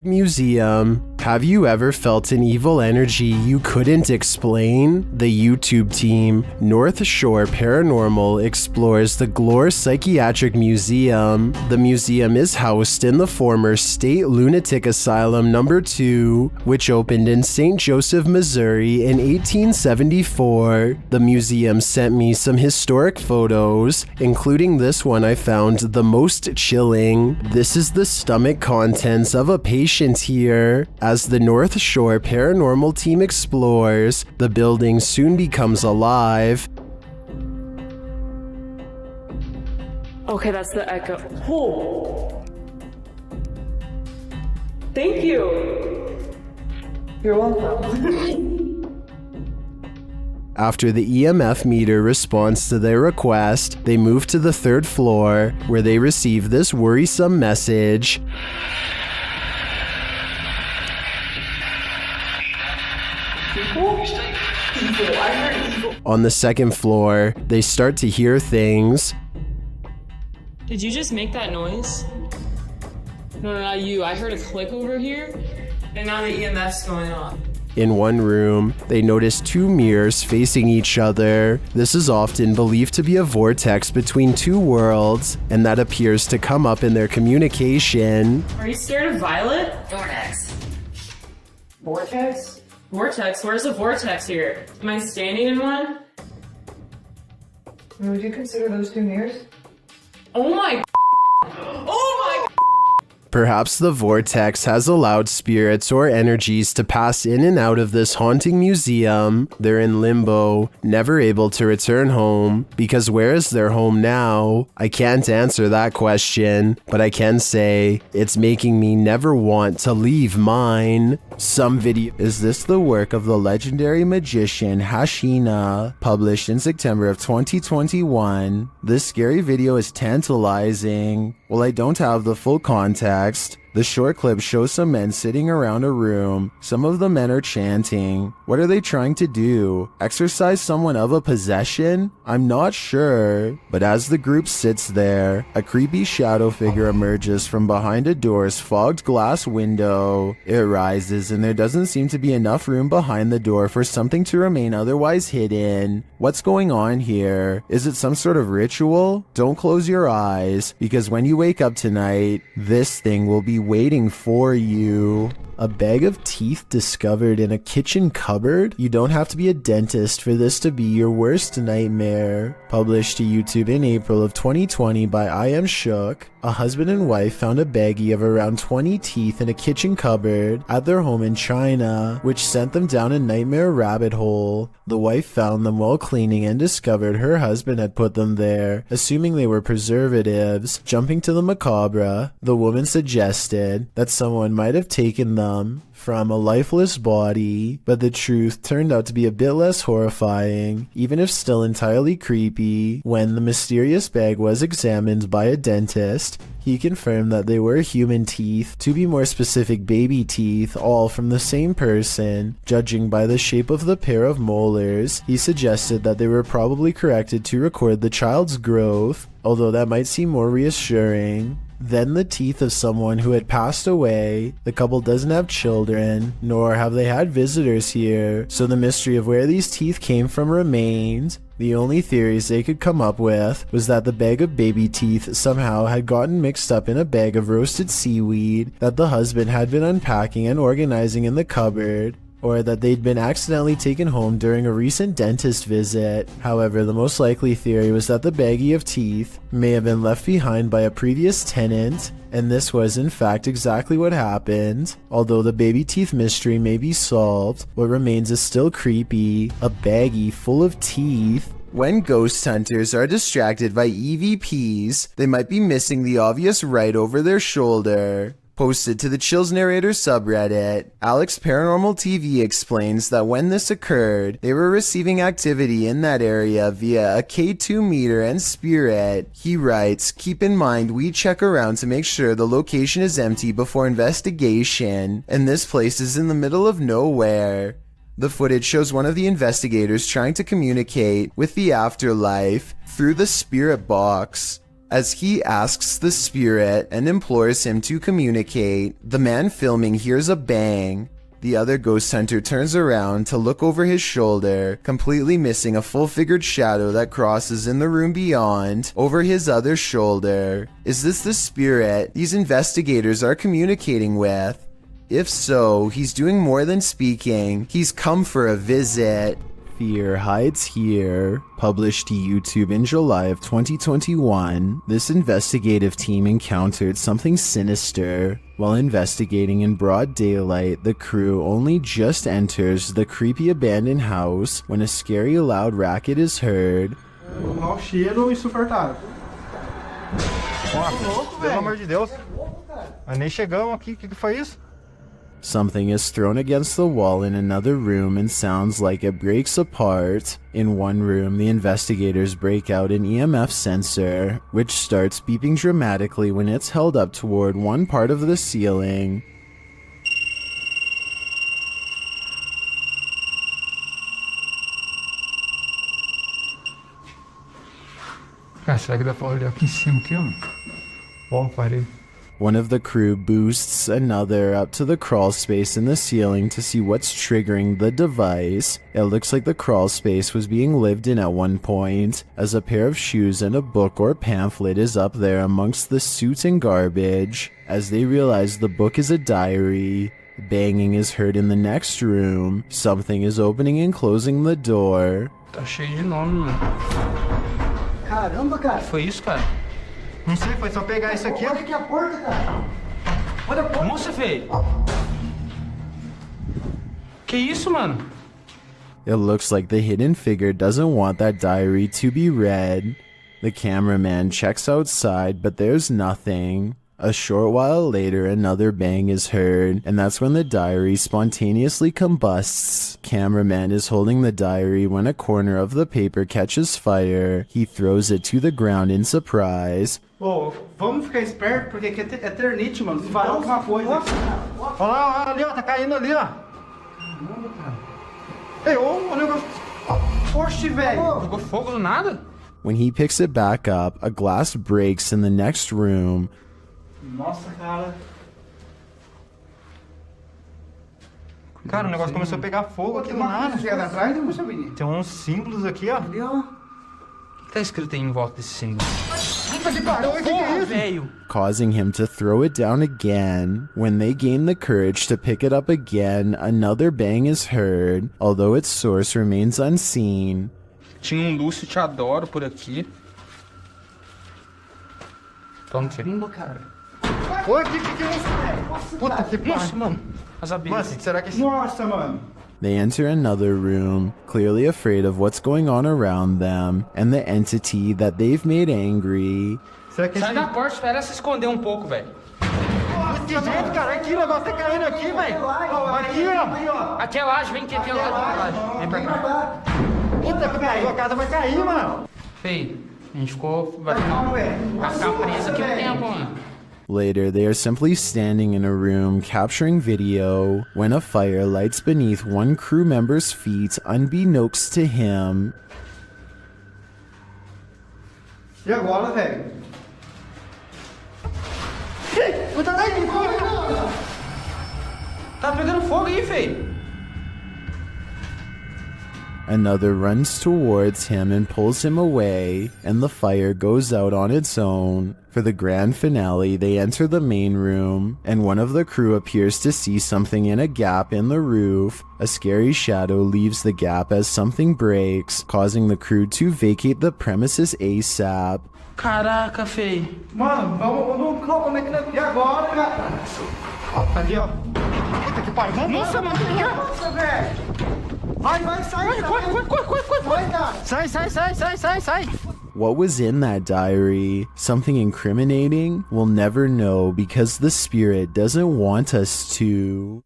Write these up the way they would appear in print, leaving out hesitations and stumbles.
Museum. Have you ever felt an evil energy you couldn't explain? The YouTube team, North Shore Paranormal, explores the Glore Psychiatric Museum. The museum is housed in the former State Lunatic Asylum No. 2, which opened in St. Joseph, Missouri in 1874. The museum sent me some historic photos, including this one I found the most chilling. This is the stomach contents of a patient here. As the North Shore Paranormal team explores, the building soon becomes alive. Okay, that's the echo. Oh! Thank you! You're welcome. After the EMF meter responds to their request, they move to the 3rd floor, where they receive this worrisome message. On the 2nd floor, they start to hear things. Did you just make that noise? No, not you. I heard a click over here, and now the EMF's going off. In one room, they notice 2 mirrors facing each other. This is often believed to be a vortex between 2 worlds, and that appears to come up in their communication. Are you scared of Violet? Vortex. Vortex? Vortex? Where's the vortex here? Am I standing in one? Would you consider those 2 mirrors? Oh my Oh my Perhaps the vortex has allowed spirits or energies to pass in and out of this haunting museum. They're in limbo, never able to return home, because where is their home now? I can't answer that question, but I can say it's making me never want to leave mine. Is this the work of the legendary magician Hashina, published in September of 2021? This scary video is tantalizing. While I don't have the full context, the short clip shows some men sitting around a room. Some of the men are chanting. What are they trying to do? Exorcise someone of a possession? I'm not sure. But as the group sits there, a creepy shadow figure emerges from behind a door's fogged glass window. It rises, and there doesn't seem to be enough room behind the door for something to remain otherwise hidden. What's going on here? Is it some sort of ritual? Don't close your eyes, because when you wake up tonight, this thing will be waiting for you. A bag of teeth discovered in a kitchen cupboard? You don't have to be a dentist for this to be your worst nightmare. Published to YouTube in April of 2020 by I Am Shook. A husband and wife found a baggie of around 20 teeth in a kitchen cupboard at their home in China, which sent them down a nightmare rabbit hole. The wife found them while cleaning and discovered her husband had put them there, assuming they were preservatives. Jumping to the macabre, the woman suggested that someone might have taken them from a lifeless body, but the truth turned out to be a bit less horrifying, even if still entirely creepy. When the mysterious bag was examined by a dentist, he confirmed that they were human teeth, to be more specific baby teeth, all from the same person. Judging by the shape of the pair of molars, he suggested that they were probably corrected to record the child's growth, although that might seem more reassuring. Then the teeth of someone who had passed away. The couple doesn't have children, nor have they had visitors here, so the mystery of where these teeth came from remained. The only theories they could come up with was that the bag of baby teeth somehow had gotten mixed up in a bag of roasted seaweed that the husband had been unpacking and organizing in the cupboard, or that they'd been accidentally taken home during a recent dentist visit. However, the most likely theory was that the baggie of teeth may have been left behind by a previous tenant, and this was in fact exactly what happened. Although the baby teeth mystery may be solved, what remains is still creepy: a baggie full of teeth. When ghost hunters are distracted by EVPs, they might be missing the obvious right over their shoulder. Posted to the Chills Narrator subreddit, Alex Paranormal TV explains that when this occurred, they were receiving activity in that area via a K2 meter and spirit. He writes, "Keep in mind we check around to make sure the location is empty before investigation, and this place is in the middle of nowhere." The footage shows one of the investigators trying to communicate with the afterlife through the spirit box. As he asks the spirit and implores him to communicate, the man filming hears a bang. The other ghost hunter turns around to look over his shoulder, completely missing a full-figured shadow that crosses in the room beyond, over his other shoulder. Is this the spirit these investigators are communicating with? If so, he's doing more than speaking. He's come for a visit. Fear Hides Here, published to YouTube in July of 2021, this investigative team encountered something sinister. While investigating in broad daylight, the crew only just enters the creepy abandoned house when a scary loud racket is heard. Mau cheiro insuportável. Pelo amor de Deus. Mas nem chegamos aqui, o que foi isso? Something is thrown against the wall in another room and sounds like it breaks apart. In one room, the investigators break out an EMF sensor, which starts beeping dramatically when it's held up toward one part of the ceiling. Cara, será que dá pra olhar aqui em cima aqui, ó? Bom, parei. One of the crew boosts another up to the crawl space in the ceiling to see what's triggering the device. It looks like the crawl space was being lived in at one point, as a pair of shoes and a book or pamphlet is up there amongst the soot and garbage. As they realize the book is a diary, banging is heard in the next room. Something is opening and closing the door. Tá cheio de nome, mano. Caramba, cara. Foi isso, cara? Não sei, foi só pegar isso aqui, ó. Olha aqui a porta, cara. Olha a porta. Moça, velho. Que isso, mano? It looks like the hidden figure doesn't want that diary to be read. The cameraman checks outside, but there's nothing. A short while later, another bang is heard, and that's when the diary spontaneously combusts. Cameraman is holding the diary when a corner of the paper catches fire. He throws it to the ground in surprise. Ô, vamos ficar esperto, porque aqui é eternite, mano. Se vai alguma coisa. Olha lá, ali, ó, tá caindo ali, ó. Caramba, cara. Ei, ô, o negócio. Oxe, velho. Pegou fogo do nada? When he picks it back up, a glass breaks in the next room. Nossa, cara. Cara, o negócio começou a pegar fogo aqui do nada. Atrás, não sabia. Tem uns símbolos aqui, ó. Ali, ó. O que tá escrito aí em volta desse símbolo? Puta que pariu, o que é isso? Velho. Causing him to throw it down again. When they gain the courage to pick it up again, another bang is heard, although its source remains unseen. Tinha um Lúcio Te Adoro por aqui. Toma, filho. Caramba, cara. Oi, que é isso, velho? Puta que Nossa, pariu. mano. As abelhas. Mano, será que... Nossa, mano. They enter another room, clearly afraid of what's going on around them and the entity that they've made angry. Será que Sai da porta, espera ela se esconder um pouco, velho. Que jeito, cara? Aqui, o negócio tá caindo aqui, velho. Aqui, ó. Aqui é laje, vem aqui, aqui é laje. Vem pra cá. Puta que pariu, a casa vai cair, mano. Feio, a gente ficou... Vai ficar preso aqui um tempo, mano. Later, they are simply standing in a room capturing video when a fire lights beneath one crew member's feet unbeknownst to him. E agora, velho? Tá pegando fogo aí, feio. Another runs towards him and pulls him away, and the fire goes out on its own. For the grand finale, they enter the main room, and one of the crew appears to see something in a gap in the roof. A scary shadow leaves the gap as something breaks, causing the crew to vacate the premises ASAP. Caraca, feio. Mano, vamos como é que... E agora, cara? Ali, ó. Puta que pariu. Nossa, mano, que é? Nossa, velho. Vai, sai. Corre. Sai. What was in that diary? Something incriminating? We'll never know because the spirit doesn't want us to.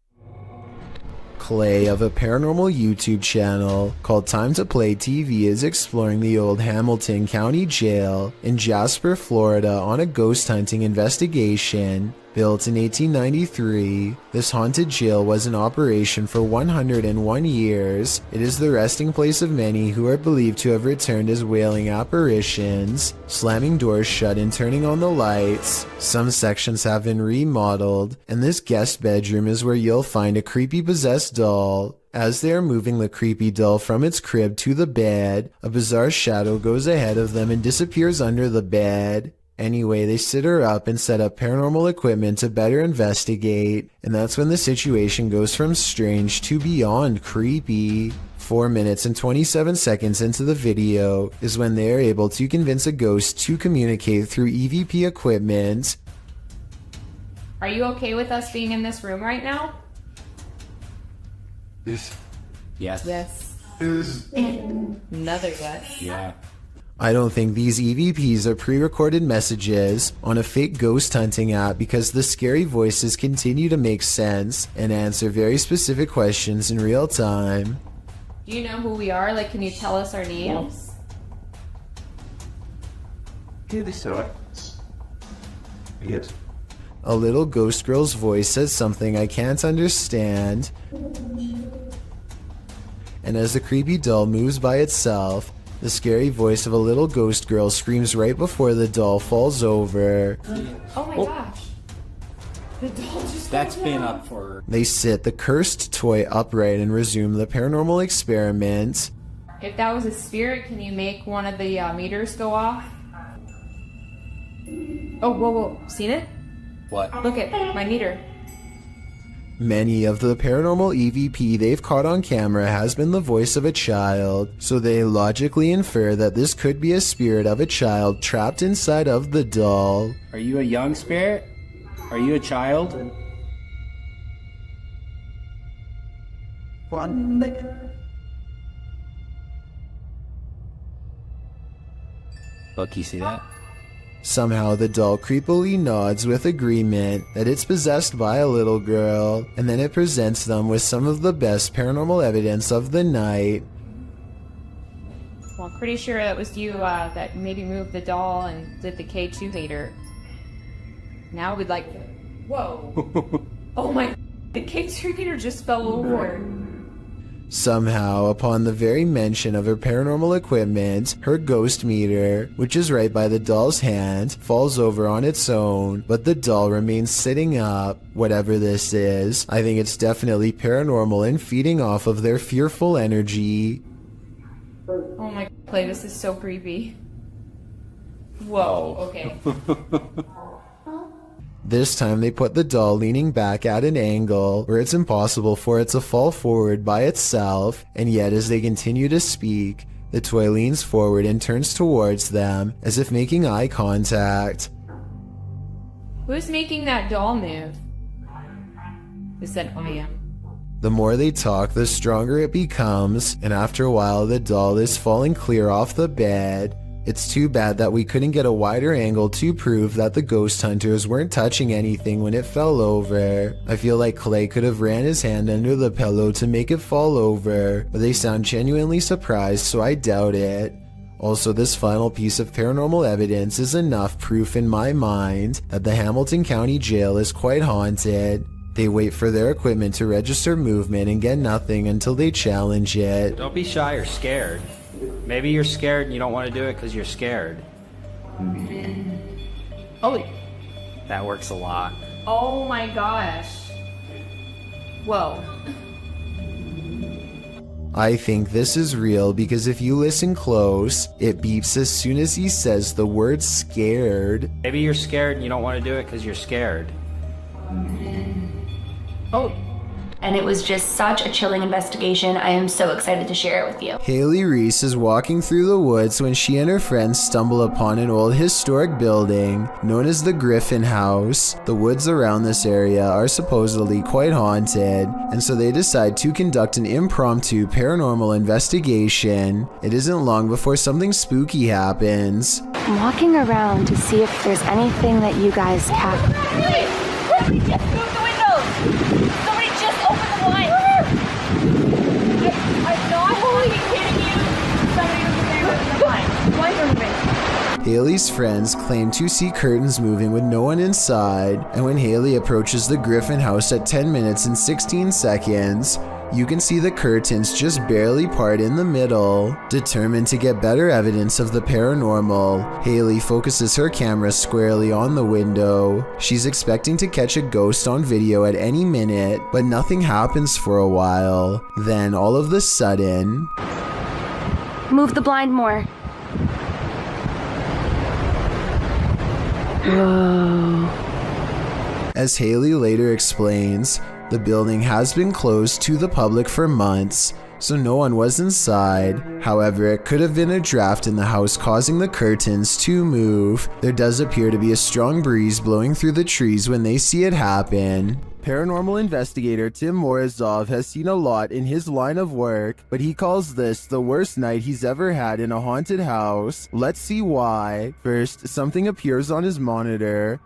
Clay of a paranormal YouTube channel called Time to Play TV is exploring the old Hamilton County Jail in Jasper, Florida on a ghost hunting investigation. Built in 1893, this haunted jail was in operation for 101 years. It is the resting place of many who are believed to have returned as wailing apparitions, slamming doors shut and turning on the lights. Some sections have been remodeled, and this guest bedroom is where you'll find a creepy possessed doll. As they are moving the creepy doll from its crib to the bed, a bizarre shadow goes ahead of them and disappears under the bed. Anyway, they sit her up and set up paranormal equipment to better investigate, and that's when the situation goes from strange to beyond creepy. 4 minutes and 27 seconds into the video is when they are able to convince a ghost to communicate through EVP equipment. Are you okay with us being in this room right now? Yes. Yes. Another yes. Yeah. I don't think these EVPs are pre-recorded messages on a fake ghost hunting app, because the scary voices continue to make sense and answer very specific questions in real time. Do you know who we are? Like, can you tell us our names? Yes. A little ghost girl's voice says something I can't understand. And as the creepy doll moves by itself, the scary voice of a little ghost girl screams right before the doll falls over. Oh my gosh. The doll just That's been up for... They sit the cursed toy upright and resume the paranormal experiment. If that was a spirit, can you make one of the meters go off? Oh, whoa. Seen it? What? Look at my meter. Many of the paranormal EVP they've caught on camera has been the voice of a child, so they logically infer that this could be a spirit of a child trapped inside of the doll. Are you a young spirit? Are you a child? Look, you see that? Somehow the doll creepily nods with agreement that it's possessed by a little girl, and then it presents them with some of the best paranormal evidence of the night. Well, I'm pretty sure that was you that maybe moved the doll and did the K2 hater. Now we'd like to... Whoa. Oh my... The K2 hater just fell over. Somehow, upon the very mention of her paranormal equipment, her ghost meter, which is right by the doll's hand, falls over on its own, but the doll remains sitting up. Whatever this is, I think it's definitely paranormal and feeding off of their fearful energy. Oh my... Play, this is so creepy. Whoa, okay. This time they put the doll leaning back at an angle where it's impossible for it to fall forward by itself, and yet as they continue to speak, the toy leans forward and turns towards them as if making eye contact. Who's making that doll move? Who said I am? The more they talk, the stronger it becomes, and after a while the doll is falling clear off the bed. It's too bad that we couldn't get a wider angle to prove that the ghost hunters weren't touching anything when it fell over. I feel like Clay could have ran his hand under the pillow to make it fall over, but they sound genuinely surprised, so I doubt it. Also, this final piece of paranormal evidence is enough proof in my mind that the Hamilton County Jail is quite haunted. They wait for their equipment to register movement and get nothing until they challenge it. Don't be shy or scared. Maybe you're scared and you don't want to do it because you're scared. Oh, That works a lot. oh my gosh. Whoa. I think this is real because if you listen close, it beeps as soon as he says the word scared. Maybe you're scared and you don't want to do it because you're scared. Oh, And it was just such a chilling investigation. I am so excited to share it with you. Haley Reese is walking through the woods when she and her friends stumble upon an old historic building known as the Griffin House. The woods around this area are supposedly quite haunted, and so they decide to conduct an impromptu paranormal investigation. It isn't long before something spooky happens. I'm walking around to see if there's anything that you guys can. Somebody just moved the windows! Somebody just opened the blinds! I'm not kidding you! Somebody was there with the blinds. Blinds are moving. Haley's friends claim to see curtains moving with no one inside, and when Haley approaches the Griffin house at 10 minutes and 16 seconds, you can see the curtains just barely part in the middle. Determined to get better evidence of the paranormal, Haley focuses her camera squarely on the window. She's expecting to catch a ghost on video at any minute, but nothing happens for a while. Then all of a sudden, Move the blind more. Whoa. as Haley later explains, the building has been closed to the public for months, so no one was inside. However, it could have been a draft in the house causing the curtains to move. There does appear to be a strong breeze blowing through the trees when they see it happen. Paranormal investigator Tim Morozov has seen a lot in his line of work, but he calls this the worst night he's ever had in a haunted house. Let's see why. First, something appears on his monitor.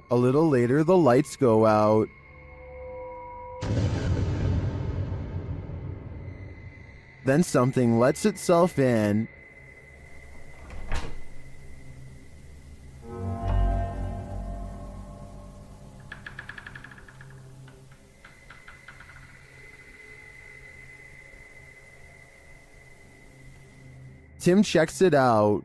A little later, the lights go out. Then something lets itself in. Tim checks it out.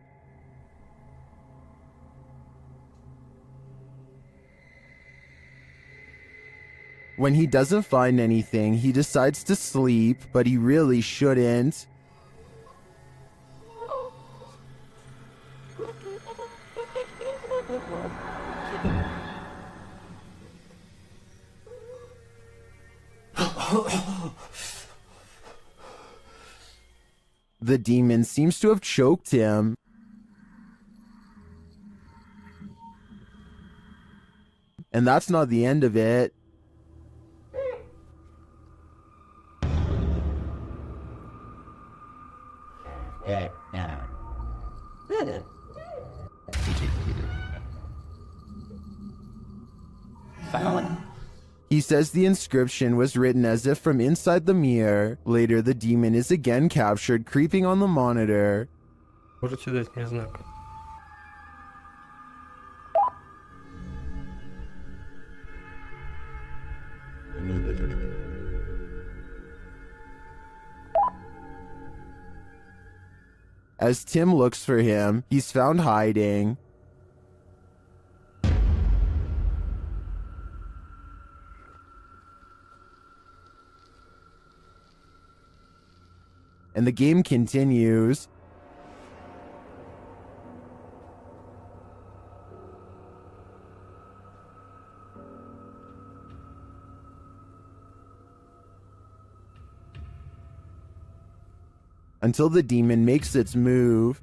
When he doesn't find anything, he decides to sleep, but he really shouldn't. The demon seems to have choked him. And that's not the end of it. He says the inscription was written as if from inside the mirror. Later, the demon is again captured, creeping on the monitor. As Tim looks for him, he's found hiding. And the game continues. Until the demon makes its move.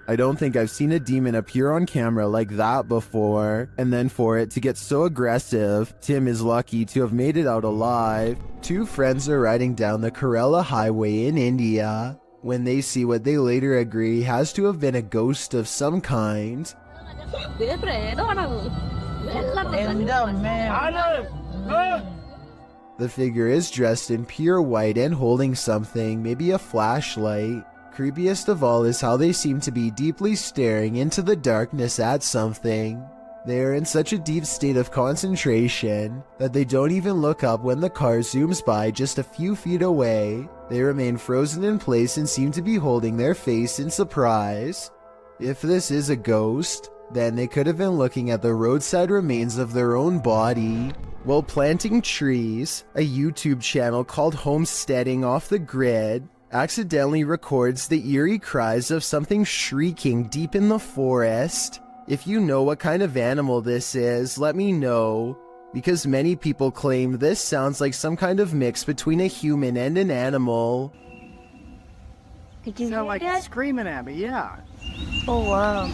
I don't think I've seen a demon appear on camera like that before. And then for it to get so aggressive, Tim is lucky to have made it out alive. Two friends are riding down the Kerala highway in India when they see what they later agree has to have been a ghost of some kind. The figure is dressed in pure white and holding something, maybe a flashlight. Creepiest of all is how they seem to be deeply staring into the darkness at something. They are in such a deep state of concentration that they don't even look up when the car zooms by just a few feet away. They remain frozen in place and seem to be holding their face in surprise. If this is a ghost, then they could have been looking at the roadside remains of their own body. While planting trees, a YouTube channel called Homesteading Off the Grid accidentally records the eerie cries of something shrieking deep in the forest. If you know what kind of animal this is, let me know, because many people claim this sounds like some kind of mix between a human and an animal. You sound like screaming at me, yeah. Oh, wow.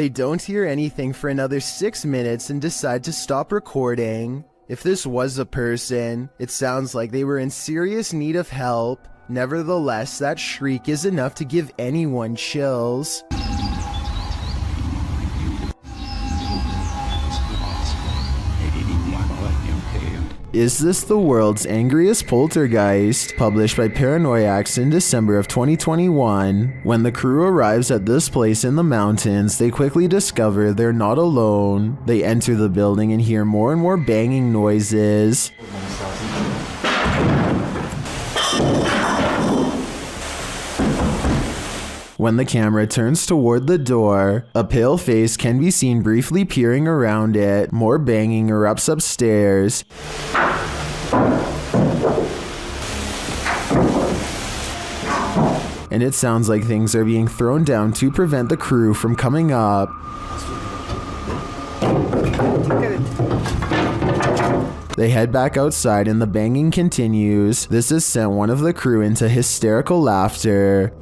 They don't hear anything for another 6 minutes and decide to stop recording. If this was a person, it sounds like they were in serious need of help. Nevertheless, that shriek is enough to give anyone chills. Is This the World's Angriest Poltergeist? Published by Paranoia in December of 2021. When the crew arrives at this place in the mountains, they quickly discover they're not alone. They enter the building and hear more and more banging noises. When the camera turns toward the door, a pale face can be seen briefly peering around it. More banging erupts upstairs. And it sounds like things are being thrown down to prevent the crew from coming up. They head back outside and the banging continues. This has sent one of the crew into hysterical laughter.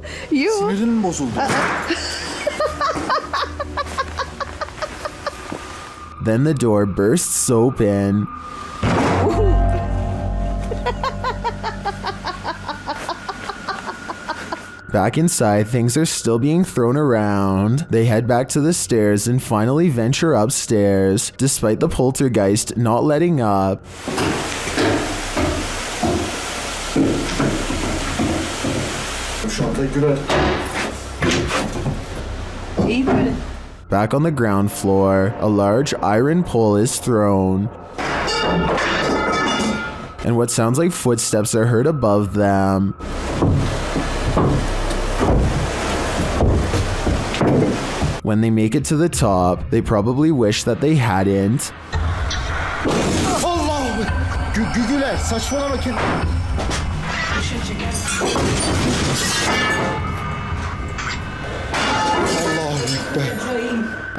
Then the door bursts open. Back inside, things are still being thrown around. They head back to the stairs and finally venture upstairs, despite the poltergeist not letting up. Back on the ground floor, a large iron pole is thrown. And what sounds like footsteps are heard above them. When they make it to the top, they probably wish that they hadn't.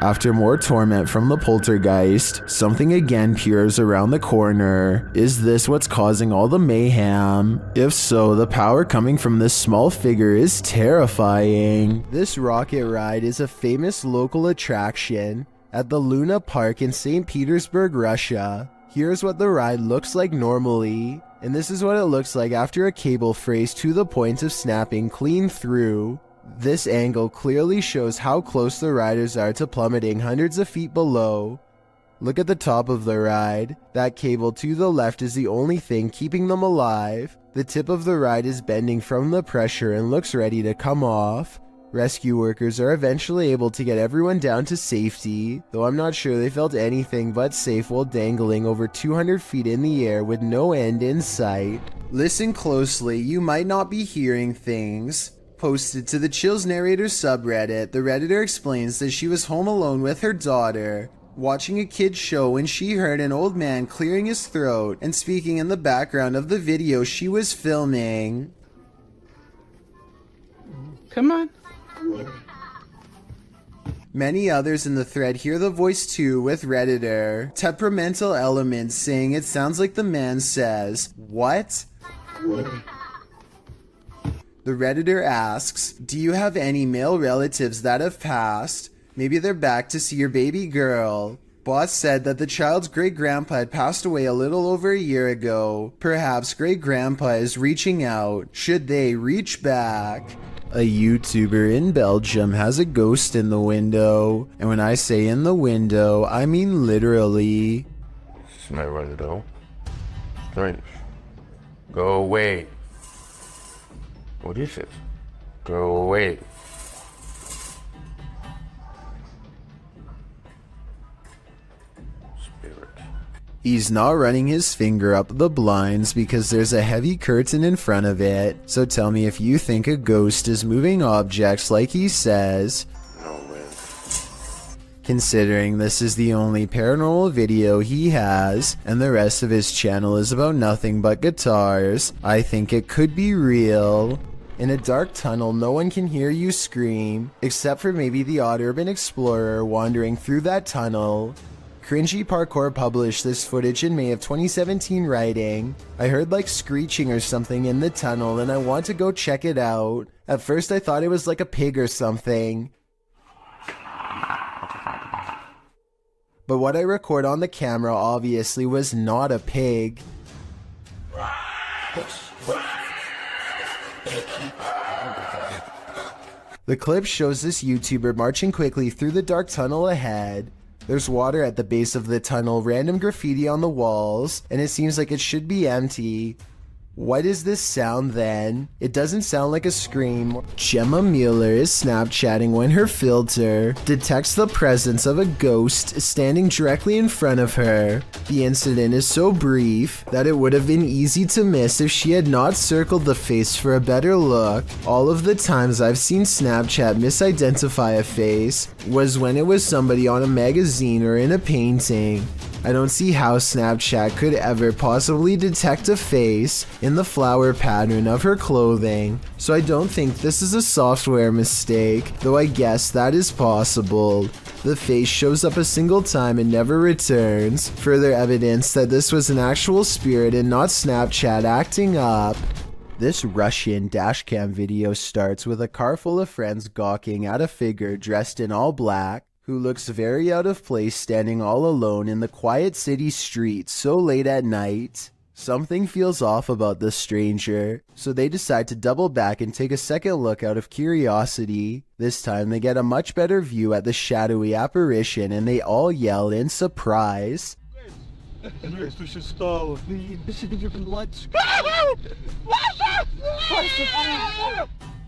After more torment from the poltergeist, something again peers around the corner. Is this what's causing all the mayhem? If so, the power coming from this small figure is terrifying. This rocket ride is a famous local attraction at the Luna Park in St. Petersburg, Russia. Here's what the ride looks like normally, and this is what it looks like after a cable frays to the point of snapping clean through. This angle clearly shows how close the riders are to plummeting hundreds of feet below. Look at the top of the ride. That cable to the left is the only thing keeping them alive. The tip of the ride is bending from the pressure and looks ready to come off. Rescue workers are eventually able to get everyone down to safety, though I'm not sure they felt anything but safe while dangling over 200 feet in the air with no end in sight. Listen closely, you might not be hearing things. Posted to the Chills Narrator subreddit, the Redditor explains that she was home alone with her daughter, watching a kid's show when she heard an old man clearing his throat and speaking in the background of the video she was filming. Come on. Many others in the thread hear the voice too, with Redditor temperamental elements saying it sounds like the man says, "What?" The Redditor asks, do you have any male relatives that have passed? Maybe they're back to see your baby girl. Boss said that the child's great-grandpa had passed away a little over a year ago. Perhaps great-grandpa is reaching out. Should they reach back? A YouTuber in Belgium has a ghost in the window. And when I say in the window, I mean literally. Smell right though. Right. Go away. What is it? Go away. Spirit. He's not running his finger up the blinds because there's a heavy curtain in front of it. So tell me if you think a ghost is moving objects like he says. No way. Considering this is the only paranormal video he has, and the rest of his channel is about nothing but guitars, I think it could be real. In a dark tunnel, no one can hear you scream, except for maybe the odd urban explorer wandering through that tunnel. Cringy Parkour published this footage in May of 2017 writing, I heard like screeching or something in the tunnel and I want to go check it out. At first I thought it was like a pig or something. but what I record on the camera obviously was not a pig. The clip shows this YouTuber marching quickly through the dark tunnel ahead. There's water at the base of the tunnel, random graffiti on the walls, and it seems like it should be empty. What is this sound then? It doesn't sound like a scream. Gemma Mueller is Snapchatting when her filter detects the presence of a ghost standing directly in front of her. The incident is so brief that it would have been easy to miss if she had not circled the face for a better look. All of the times I've seen Snapchat misidentify a face was when it was somebody on a magazine or in a painting. I don't see how Snapchat could ever possibly detect a face in the flower pattern of her clothing, so I don't think this is a software mistake, though I guess that is possible. The face shows up a single time and never returns, further evidence that this was an actual spirit and not Snapchat acting up. This Russian dashcam video starts with a car full of friends gawking at a figure dressed in all black, who looks very out of place standing all alone in the quiet city streets so late at night. Something feels off about this stranger, so they decide to double back and take a second look out of curiosity. This time they get a much better view at the shadowy apparition and they all yell in surprise.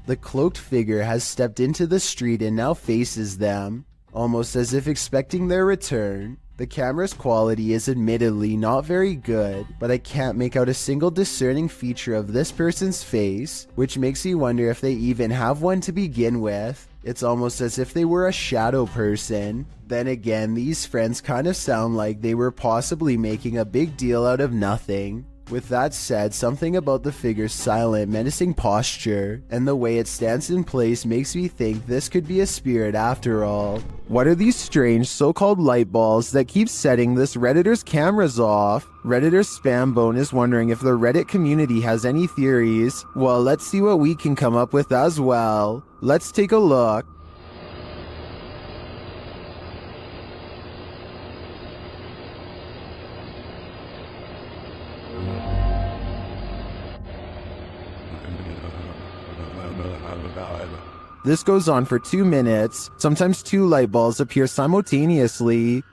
The cloaked figure has stepped into the street and now faces them, almost as if expecting their return. The camera's quality is admittedly not very good, but I can't make out a single discerning feature of this person's face, which makes me wonder if they even have one to begin with. It's almost as if they were a shadow person. Then again, these friends kind of sound like they were possibly making a big deal out of nothing. With that said, something about the figure's silent, menacing posture and the way it stands in place makes me think this could be a spirit after all. What are these strange so-called light balls that keep setting this Redditor's cameras off? Redditor Spambone is wondering if the Reddit community has any theories. Well, let's see what we can come up with as well. Let's take a look. This goes on for 2 minutes. Sometimes 2 light bulbs appear simultaneously.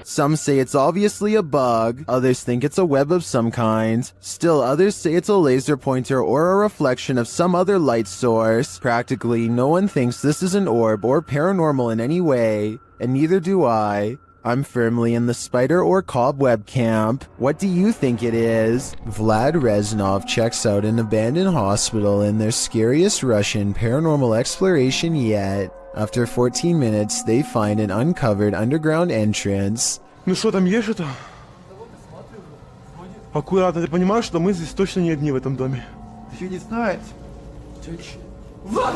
Some say it's obviously a bug, others think it's a web of some kind. Still others say it's a laser pointer or a reflection of some other light source. Practically no one thinks this is an orb or paranormal in any way, and neither do I. I'm firmly in the spider or cobweb camp. What do you think it is? Vlad Reznov checks out an abandoned hospital in their scariest Russian paranormal exploration yet. After 14 minutes, they find an uncovered underground entrance. Ну что, там есть что-то? Аккуратно, ты понимаешь, что мы здесь точно не одни в этом доме? She decides. Влад,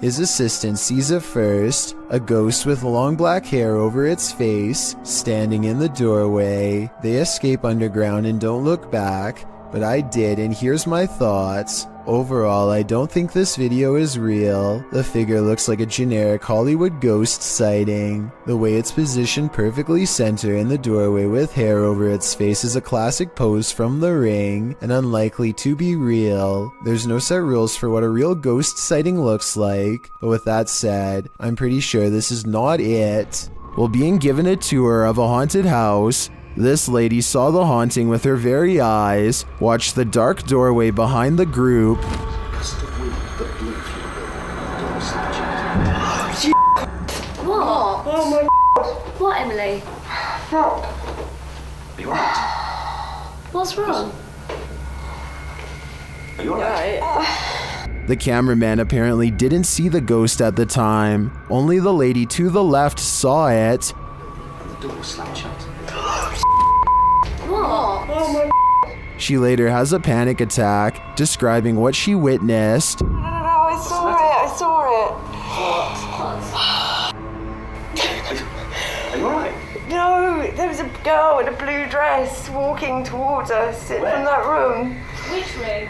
His assistant sees it first, a ghost with long black hair over its face, standing in the doorway. They escape underground and don't look back, but I did, and here's my thoughts. Overall, I don't think this video is real. The figure looks like a generic Hollywood ghost sighting. The way it's positioned perfectly center in the doorway with hair over its face is a classic pose from The Ring, and unlikely to be real. There's no set rules for what a real ghost sighting looks like, but with that said, I'm pretty sure this is not it. While being given a tour of a haunted house, this lady saw the haunting with her very eyes, watched the dark doorway behind the group. What? Oh my God. What, Emily? Are you alright? What's wrong? Are you alright? The cameraman apparently didn't see the ghost at the time. Only the lady to the left saw it. And the door was slammed shut. What? Oh my God. She later has a panic attack, describing what she witnessed. No, I saw it. Are you alright? No, there was a girl in a blue dress walking towards us from that room. Which way?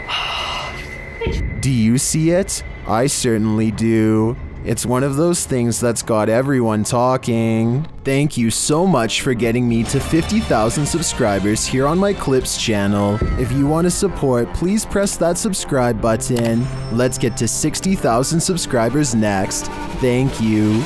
Do you see it? I certainly do. It's one of those things that's got everyone talking. Thank you so much for getting me to 50,000 subscribers here on my Clips channel. If you want to support, please press that subscribe button. Let's get to 60,000 subscribers next. Thank you.